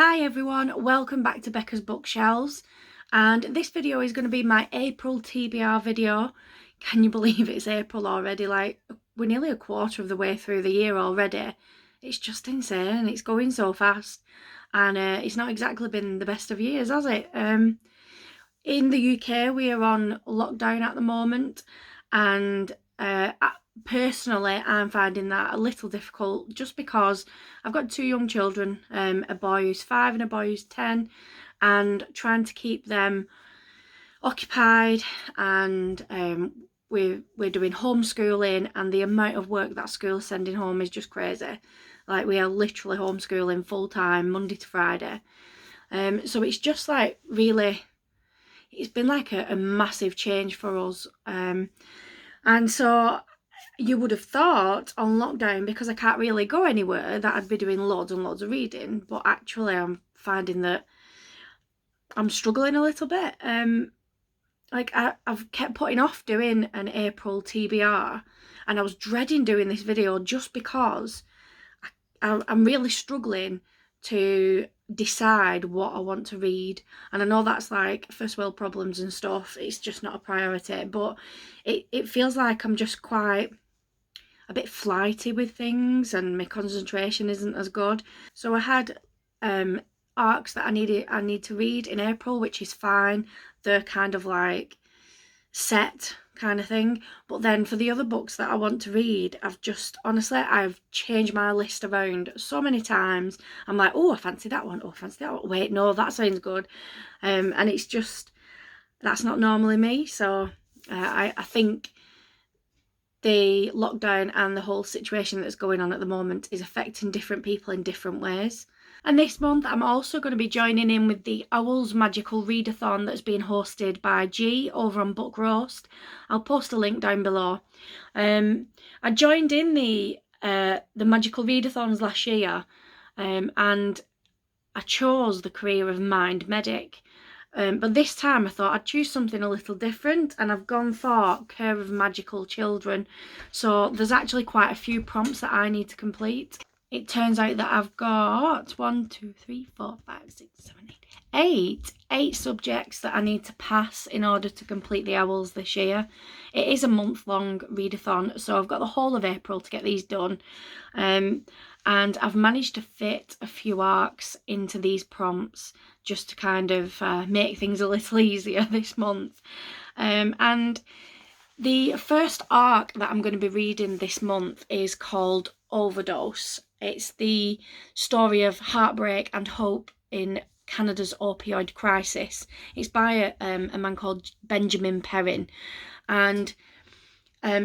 Hi everyone, welcome back to Bekah's Bookshelves, and this video is going to be my April TBR video. Can you believe it's April already? Like, we're nearly a quarter of the way through the year already. It's just insane, it's going so fast, and it's not exactly been the best of years, has it? In the UK we are on lockdown at the moment, and personally I'm finding that a little difficult just because I've got two young children, a boy who's 5 and a boy who's 10, and trying to keep them occupied, and we're doing homeschooling, and the amount of work that school's sending home is just crazy. Like, we are literally homeschooling full time Monday to Friday, so it's just like really, it's been like a massive change for us, and so you would have thought on lockdown, because I can't really go anywhere, that I'd be doing loads and loads of reading, but actually I'm finding that I'm struggling a little bit. Like, I've kept putting off doing an April TBR, and I was dreading doing this video just because I'm really struggling to decide what I want to read. And I know that's like first world problems and stuff, it's just not a priority, but it feels like I'm just quite a bit flighty with things, and my concentration isn't as good. So I had arcs that I need to read in April, which is fine. They're kind of like set kind of thing. But then for the other books that I want to read, I've changed my list around so many times. I'm like, oh, I fancy that one. Oh, I fancy that one. Wait, no, that sounds good. And it's just, that's not normally me. So I think the lockdown and the whole situation that's going on at the moment is affecting different people in different ways. And this month I'm also going to be joining in with the O.W.L.S magical readathon that's being hosted by G over on Book Roast. I'll post a link down below. I joined in the magical readathons last year, and I chose the career of mind medic. But this time I thought I'd choose something a little different, and I've gone for care of magical children. So there's actually quite a few prompts that I need to complete. It turns out that I've got 8 subjects that I need to pass in order to complete the O.W.L.S this year. It is a month-long readathon, so I've got the whole of April to get these done. And I've managed to fit a few arcs into these prompts just to kind of make things a little easier this month. And the first arc that I'm going to be reading this month is called Overdose. It's the story of heartbreak and hope in Canada's opioid crisis. It's by a man called Benjamin Perrin, and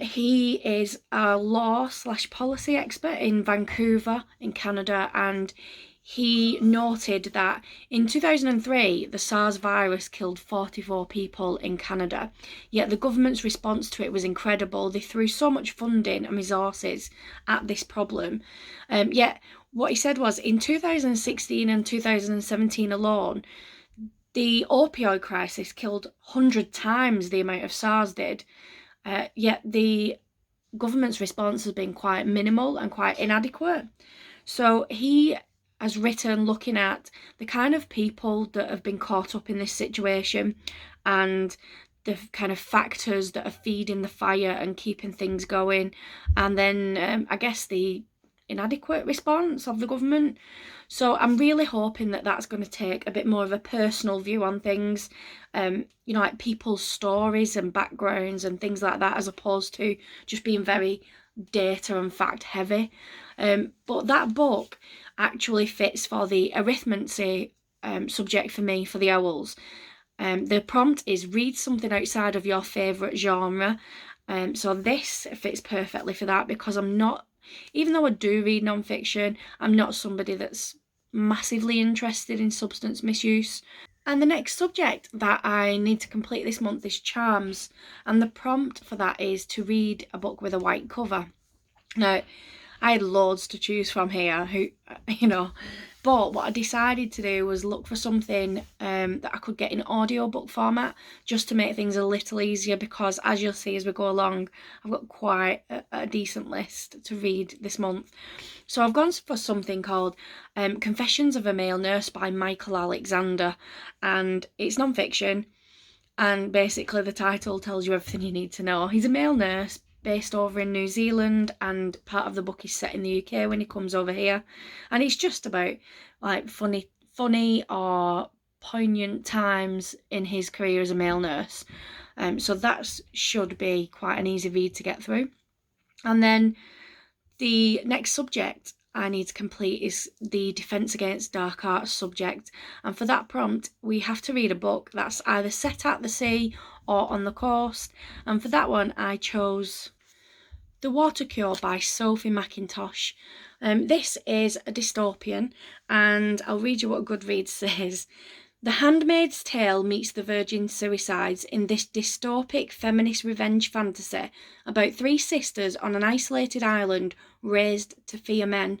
he is a law/policy expert in Vancouver in Canada, and he noted that in 2003 the SARS virus killed 44 people in Canada, yet the government's response to it was incredible. They threw so much funding and resources at this problem, yet what he said was, in 2016 and 2017 alone, the opioid crisis killed 100 times the amount of SARS did, yet the government's response has been quite minimal and quite inadequate. So he has written looking at the kind of people that have been caught up in this situation, and the kind of factors that are feeding the fire and keeping things going, and then I guess the inadequate response of the government. So I'm really hoping that that's going to take a bit more of a personal view on things, like people's stories and backgrounds and things like that, as opposed to just being very data and fact heavy. But that book actually fits for the arithmancy subject for me, for the O.W.L.S. The prompt is read something outside of your favourite genre. So this fits perfectly for that, because even though I do read non-fiction, I'm not somebody that's massively interested in substance misuse. And the next subject that I need to complete this month is charms, and the prompt for that is to read a book with a white cover. Now, I had loads to choose from here, but what I decided to do was look for something that I could get in audiobook format, just to make things a little easier, because as you'll see as we go along, I've got quite a decent list to read this month. So I've gone for something called Confessions of a Male Nurse by Michael Alexander, and it's non-fiction, and basically the title tells you everything you need to know. He's a male nurse based over in New Zealand, and part of the book is set in the UK when he comes over here, and it's just about like funny or poignant times in his career as a male nurse. So that should be quite an easy read to get through. And then the next subject I need to complete is the Defence Against Dark Arts subject, and for that prompt we have to read a book that's either set at the sea or on the coast, and for that one I chose The Water Cure by Sophie McIntosh. This is a dystopian, and I'll read you what Goodreads says. The Handmaid's Tale meets the Virgin Suicides in this dystopic feminist revenge fantasy about three sisters on an isolated island raised to fear men.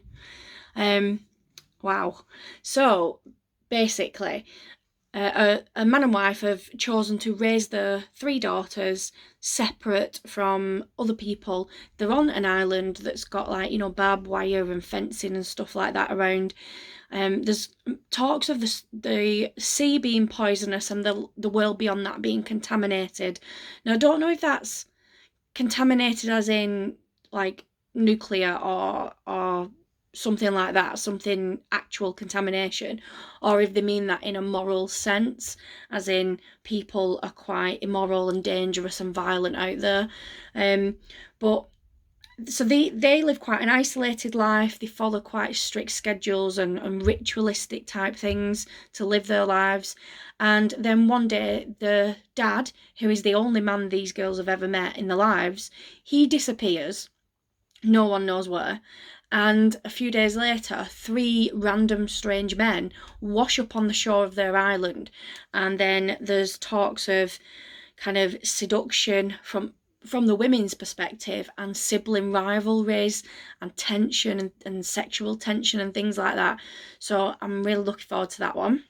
Wow. So basically, a man and wife have chosen to raise their three daughters separate from other people. They're on an island that's got like, barbed wire and fencing and stuff like that around. There's talks of the sea being poisonous and the world beyond that being contaminated. Now, I don't know if that's contaminated as in like nuclear or something like that, something actual contamination, or if they mean that in a moral sense, as in people are quite immoral and dangerous and violent out there. But so they live quite an isolated life. They follow quite strict schedules and ritualistic type things to live their lives. And then one day the dad, who is the only man these girls have ever met in their lives, he disappears. No one knows where. And a few days later, three random strange men wash up on the shore of their island. And then there's talks of kind of seduction from the women's perspective, and sibling rivalries and tension and sexual tension and things like that. So I'm really looking forward to that one.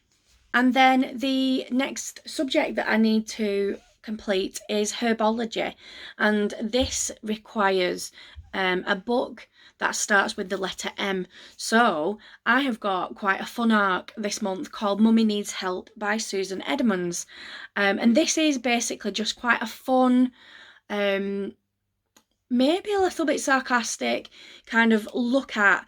And then the next subject that I need to complete is Herbology, and this requires a book that starts with the letter M. So I have got quite a fun arc this month called Mummy Needs Help by Susan Edmonds, and this is basically just quite a fun, maybe a little bit sarcastic kind of look at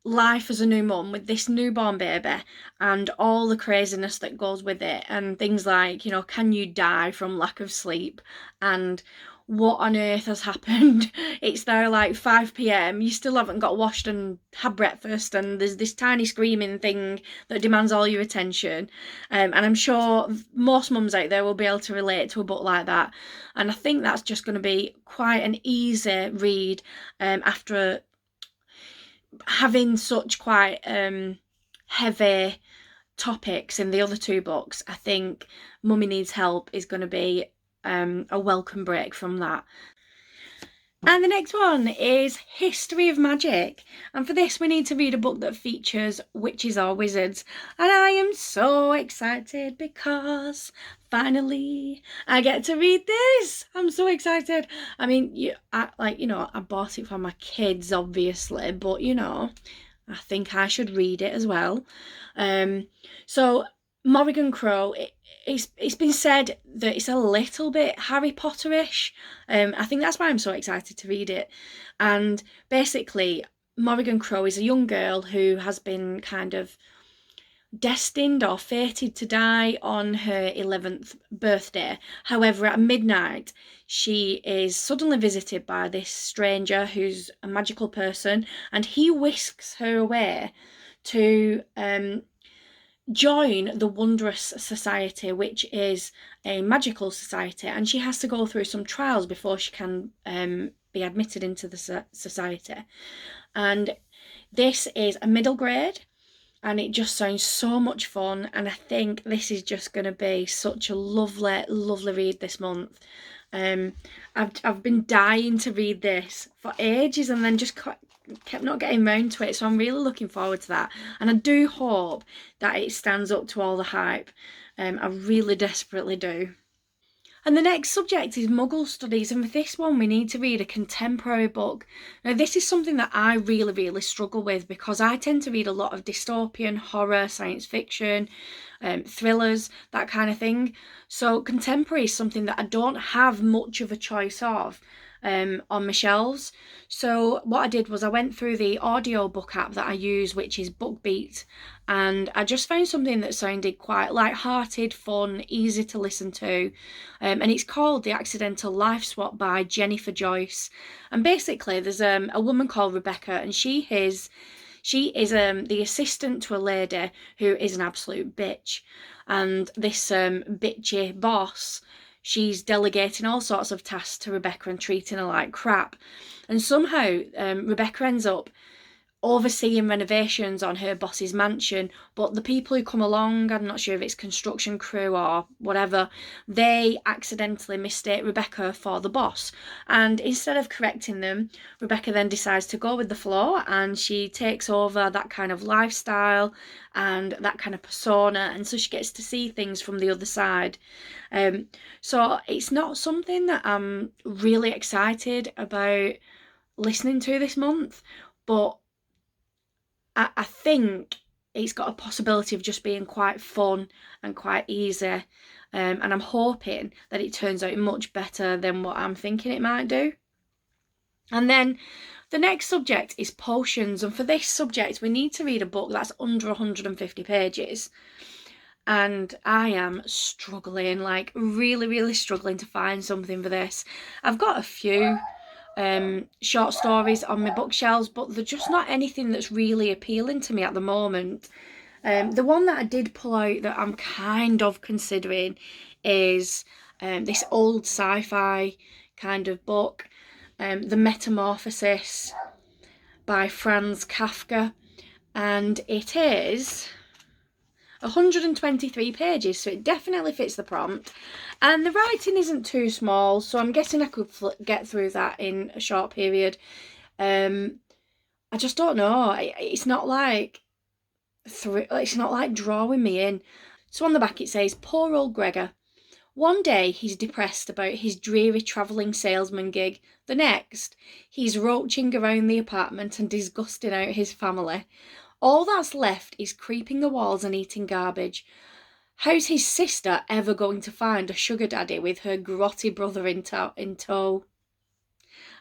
life as a new mum with this newborn baby and all the craziness that goes with it, and things like, can you die from lack of sleep, and what on earth has happened? It's there like 5 p.m, you still haven't got washed and had breakfast, and there's this tiny screaming thing that demands all your attention. And I'm sure most mums out there will be able to relate to a book like that, and I think that's just going to be quite an easy read after having such quite heavy topics in the other two books. I think Mummy Needs Help is going to be a welcome break from that. And the next one is History of Magic, and for this we need to read a book that features witches or wizards, and I am so excited because finally I get to read this. I'm so excited. I mean, I bought it for my kids obviously, but I think I should read it as well. So Morrigan Crow, it's been said that it's a little bit Harry Potter-ish. I think that's why I'm so excited to read it. And basically, Morrigan Crow is a young girl who has been kind of destined or fated to die on her 11th birthday. However, at midnight, she is suddenly visited by this stranger who's a magical person, and he whisks her away to join the Wondrous Society, which is a magical society, and she has to go through some trials before she can be admitted into the society. And this is a middle grade, and it just sounds so much fun, and I think this is just going to be such a lovely read this month. I've been dying to read this for ages, and then just kept not getting round to it, so I'm really looking forward to that, and I do hope that it stands up to all the hype. I really desperately do. And the next subject is Muggle Studies, and for this one we need to read a contemporary book. Now this is something that I really struggle with, because I tend to read a lot of dystopian, horror, science fiction, thrillers, that kind of thing. So contemporary is something that I don't have much of a choice of on my shelves. So what I did was I went through the audio book app that I use, which is BookBeat, and I just found something that sounded quite light-hearted, fun, easy to listen to, and it's called The Accidental Life Swap by Jennifer Joyce. And basically there's a woman called Rebecca, and she is the assistant to a lady who is an absolute bitch, and this bitchy boss, she's delegating all sorts of tasks to Rebecca and treating her like crap. And somehow Rebecca ends up overseeing renovations on her boss's mansion, but the people who come along, I'm not sure if it's construction crew or whatever, they accidentally mistake Rebecca for the boss, and instead of correcting them, Rebecca then decides to go with the flow, and she takes over that kind of lifestyle and that kind of persona, and so she gets to see things from the other side. So it's not something that I'm really excited about listening to this month, but I think it's got a possibility of just being quite fun and quite easy, and I'm hoping that it turns out much better than what I'm thinking it might do. And then the next subject is potions, and for this subject we need to read a book that's under 150 pages, and I am struggling, like really struggling to find something for this. I've got a few short stories on my bookshelves, but they're just not anything that's really appealing to me at the moment. The one that I did pull out that I'm kind of considering is this old sci-fi kind of book, The Metamorphosis by Franz Kafka, and it is 123 pages, so it definitely fits the prompt, and the writing isn't too small, so I'm guessing I could get through that in a short period. I just don't know, it's not like drawing me in. So on the back it says, poor old Gregor. One day he's depressed about his dreary travelling salesman gig. The next, he's roaching around the apartment and disgusting out his family. All that's left is creeping the walls and eating garbage. How's his sister ever going to find a sugar daddy with her grotty brother in tow?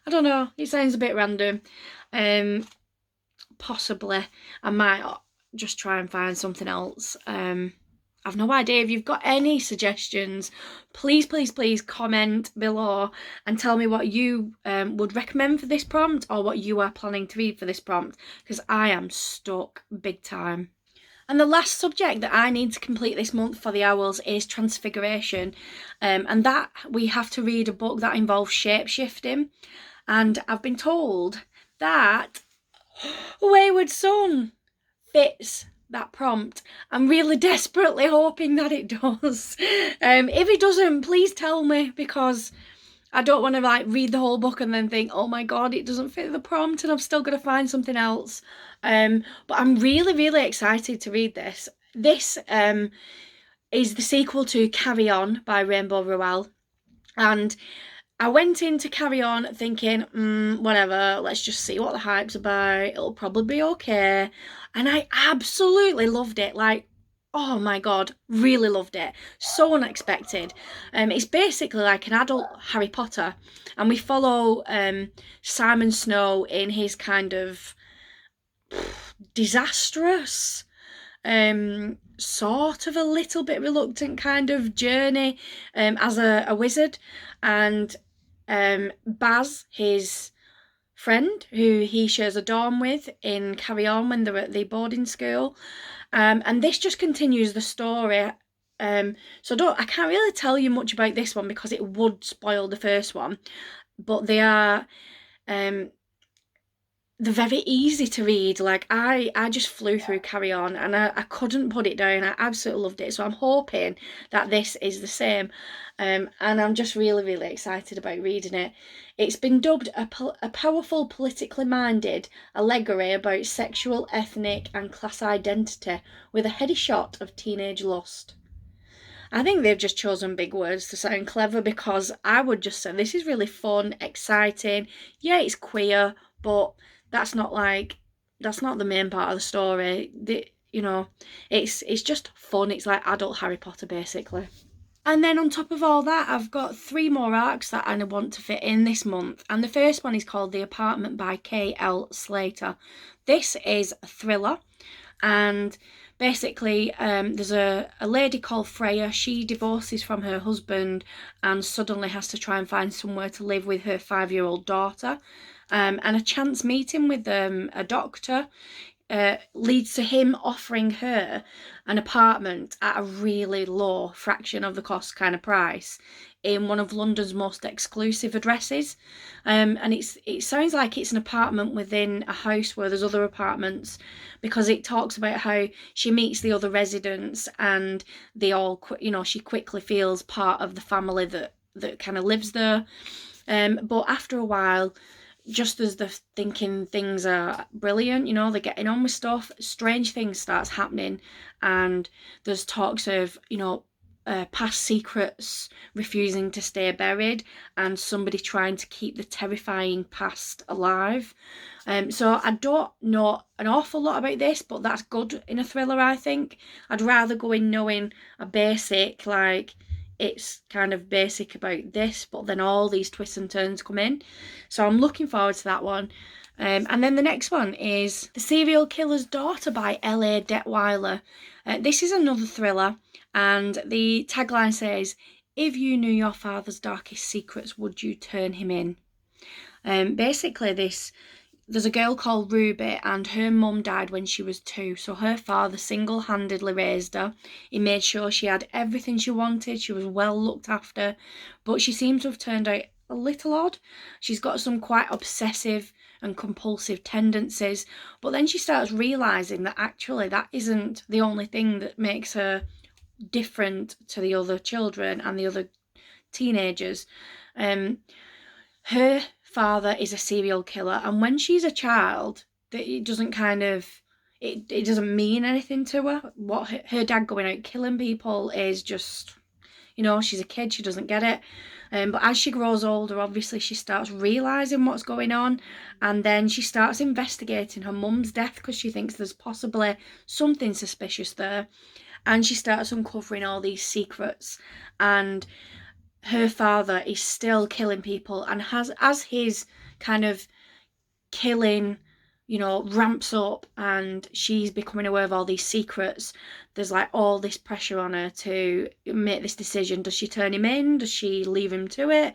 I don't know, it sounds a bit random. Possibly I might just try and find something else. I've no idea. If you've got any suggestions, please comment below and tell me what you would recommend for this prompt, or what you are planning to read for this prompt, because I am stuck big time. And the last subject that I need to complete this month for the owls is Transfiguration, and that we have to read a book that involves shape-shifting, and I've been told that Wayward Son fits that prompt. I'm really desperately hoping that it does. If it doesn't, please tell me, because I don't want to like read the whole book and then think, oh my god, it doesn't fit the prompt and I'm still going to find something else. But I'm really excited to read this. This is the sequel to Carry On by Rainbow Rowell, and I went in to Carry On thinking, whatever, let's just see what the hype's about, it'll probably be okay. And I absolutely loved it, like, oh my god, really loved it. So unexpected. It's basically like an adult Harry Potter, and we follow Simon Snow in his kind of disastrous, sort of a little bit reluctant kind of journey as a wizard, and Baz, his friend, who he shares a dorm with in Carry On when they're at the boarding school, and this just continues the story. So I can't really tell you much about this one because it would spoil the first one, but they are they're very easy to read. Like I just flew through Carry On, and I couldn't put it down. I absolutely loved it. So I'm hoping that this is the same. And I'm just really, really excited about reading it. It's been dubbed a powerful, politically minded allegory about sexual, ethnic, and class identity with a heady shot of teenage lust. I think they've just chosen big words to sound clever, because I would just say this is really fun, exciting. Yeah, it's queer, but that's not the main part of the story. It's just fun. It's like adult Harry Potter, basically. And then on top of all that, I've got 3 more arcs that I want to fit in this month. And the first one is called The Apartment by K.L. Slater. This is a thriller, and basically there's a lady called Freya. She divorces from her husband and suddenly has to try and find somewhere to live with her 5-year-old daughter. And a chance meeting with a doctor leads to him offering her an apartment at a really low fraction of the cost kind of price in one of London's most exclusive addresses. And it sounds like it's an apartment within a house where there's other apartments, because it talks about how she meets the other residents and they all, she quickly feels part of the family that kind of lives there. But after a while, just as they're thinking things are brilliant, they're getting on with stuff, strange things starts happening, and there's talks of, past secrets refusing to stay buried, and somebody trying to keep the terrifying past alive. So I don't know an awful lot about this, but that's good in a thriller, I think. I'd rather go in knowing a basic, like, it's kind of basic about this, but then all these twists and turns come in. So I'm looking forward to that one. And then the next one is The Serial Killer's Daughter by L.A. Detweiler. This is another thriller, and the tagline says, "If you knew your father's darkest secrets, would you turn him in?" Basically, there's a girl called Ruby, and her mum died when she was 2, so her father single-handedly raised her. He made sure she had everything she wanted, she was well looked after, but she seems to have turned out a little odd. She's got some quite obsessive and compulsive tendencies, but then she starts realising that actually that isn't the only thing that makes her different to the other children and the other teenagers. Her father is a serial killer, and when she's a child, it doesn't it doesn't mean anything to her. What her dad going out killing people is just, she's a kid, she doesn't get it. But as she grows older, obviously she starts realising what's going on, and then she starts investigating her mum's death because she thinks there's possibly something suspicious there, and she starts uncovering all these secrets. And her father is still killing people, and as his kind of killing, ramps up and she's becoming aware of all these secrets, there's like all this pressure on her to make this decision. Does she turn him in? Does she leave him to it?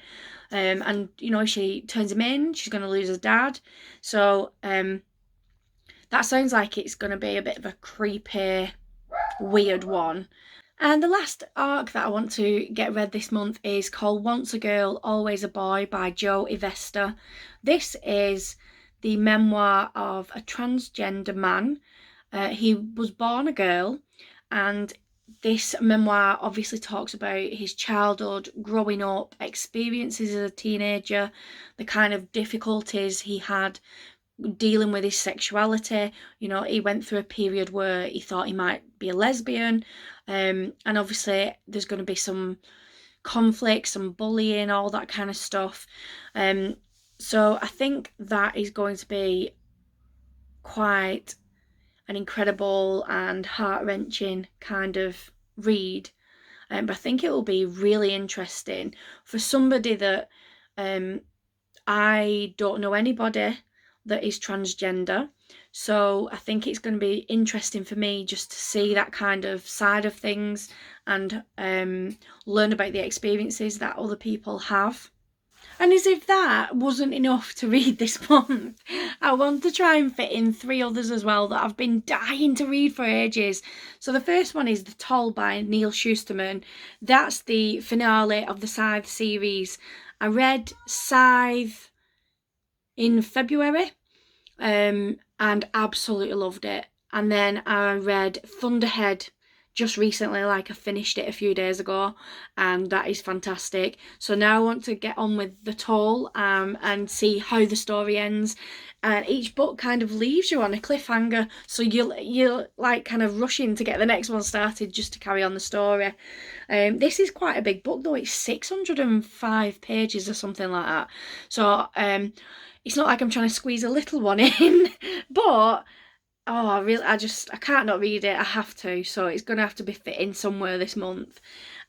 And if she turns him in, she's going to lose her dad. So that sounds like it's going to be a bit of a creepy, weird one. And the last arc that I want to get read this month is called Once a Girl, Always a Boy by Joe Ivesta. This is the memoir of a transgender man. He was born a girl, and this memoir obviously talks about his childhood, growing up, experiences as a teenager, the kind of difficulties he had dealing with his sexuality. He went through a period where he thought he might be a lesbian, and obviously there's going to be some conflict, some bullying, all that kind of stuff. So I think that is going to be quite an incredible and heart-wrenching kind of read. But I think it will be really interesting for somebody that I don't know anybody that is transgender, so I think it's going to be interesting for me just to see that kind of side of things and learn about the experiences that other people have. And as if that wasn't enough to read this month, I want to try and fit in 3 others as well that I've been dying to read for ages. So the first one is The Toll by Neil Shusterman. That's the finale of the Scythe series. I read Scythe in February, and absolutely loved it. And then I read Thunderhead just recently, like I finished it a few days ago, and that is fantastic. So now I want to get on with the Toll and see how the story ends. And each book kind of leaves you on a cliffhanger, so you're like kind of rushing to get the next one started just to carry on the story. This is quite a big book though. It's 605 pages or something like that. So it's not like I'm trying to squeeze a little one in, but I can't not read it. I have to, so it's gonna have to be fitting somewhere this month.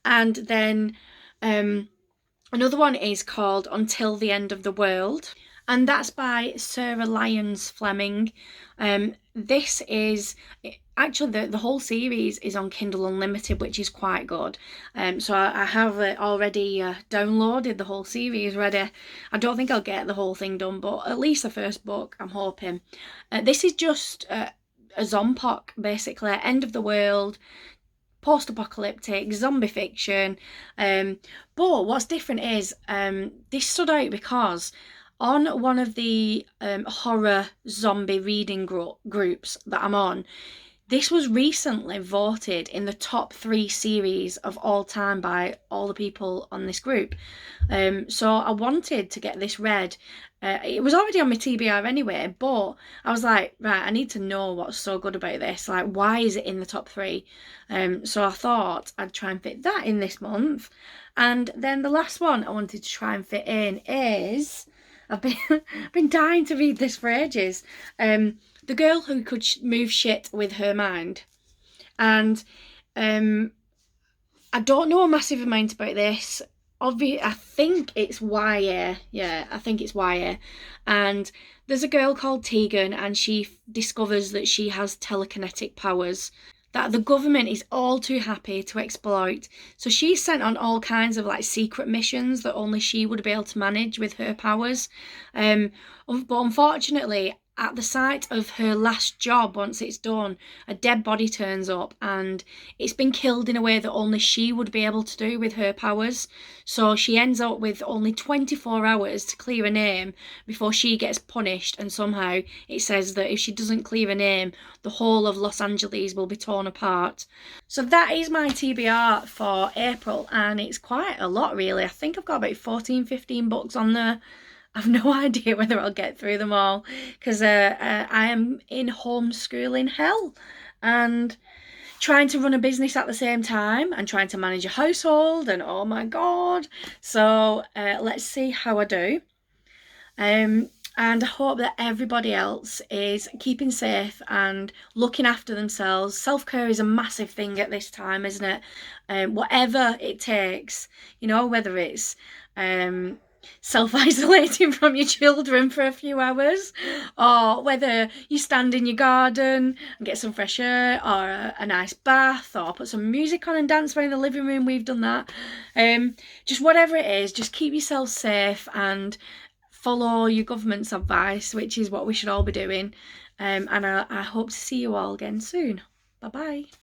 And then another one is called Until the End of the World, and that's by Sarah Lyons Fleming. This is actually the whole series is on Kindle Unlimited, which is quite good. So I have already downloaded the whole series ready. I don't think I'll get the whole thing done, but at least the first book I'm hoping. This is just a zompoc, basically, end of the world, post-apocalyptic zombie fiction. But what's different is this stood out because on one of the horror zombie reading groups that I'm on, this was recently voted in the top 3 series of all time by all the people on this group. So I wanted to get this read. It was already on my TBR anyway, but I was like, right, I need to know what's so good about this. Like, why is it in the top 3? So I thought I'd try and fit that in this month. And then the last one I wanted to try and fit in is... I've been dying to read this for ages. The Girl Who Could Move Shit with Her Mind. And I don't know a massive amount about this. I think it's YA. Yeah, I think it's YA. And there's a girl called Tegan, and she discovers that she has telekinetic powers that the government is all too happy to exploit. So she's sent on all kinds of like secret missions that only she would be able to manage with her powers. But unfortunately, at the site of her last job, once it's done, a dead body turns up, and it's been killed in a way that only she would be able to do with her powers. So she ends up with only 24 hours to clear a name before she gets punished, and somehow it says that if she doesn't clear a name, the whole of Los Angeles will be torn apart. So that is my TBR for April, and it's quite a lot really. I think I've got about 14-15 books on there. I've no idea whether I'll get through them all, because I am in homeschooling hell and trying to run a business at the same time and trying to manage a household, and oh my god. So let's see how I do. And I hope that everybody else is keeping safe and looking after themselves. Self-care is a massive thing at this time, isn't it? Whatever it takes, you know, whether it's self-isolating from your children for a few hours, or whether you stand in your garden and get some fresh air, or a nice bath, or put some music on and dance around the living room. We've done that. Just whatever it is, just keep yourself safe and follow your government's advice, which is what we should all be doing. And I hope to see you all again soon. Bye bye.